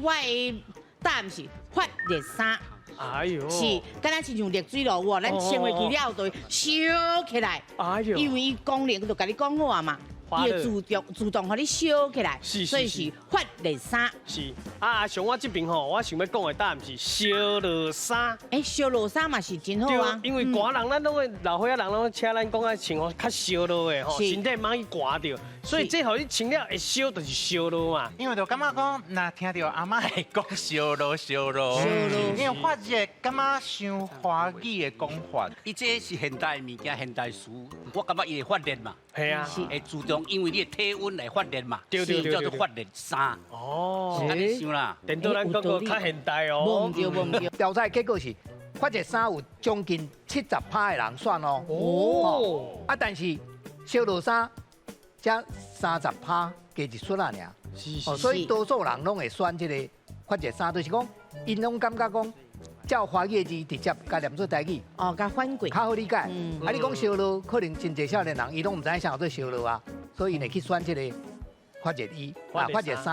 我的答案是发热衫。哎呦，是，敢若亲像热水炉喎，咱穿落去了就会烧起来。哎呦，因为伊功能就甲你讲好啊嘛，伊会自动互你烧起来，所以是发热衫。是啊，像我这边吼，我想要讲的答案是烧热衫。烧热衫嘛是真好啊。因为寒人咱拢会老岁仔人拢请咱讲啊穿吼较烧热的吼，身体莫去寒着，所以这互你穿了会烧就是烧热嘛。因为就感觉讲，若听到阿妈会讲烧热烧热，因为发热感觉像华语的讲法。伊这是现代物件，现代词，我感觉伊会发热嘛。系啊，会自动因为你的体温来发热嘛，对，叫做发热衫。哦，是安尼想啦。电到咱讲个较现代哦。无唔对，无唔对。调查结果是，发热衫有将近70%的人选哦。哦。啊，但是烧热衫才30%加一出啊尔。是所以多数人拢会选这个发热衫，就是讲，因拢感觉讲，照华语的字直接甲念做台语。哦，甲反过。较好理解。啊，你讲烧热，可能真侪少年人伊拢唔知影啥叫做烧热啊，所以呢去选这个发热衣、发热衫。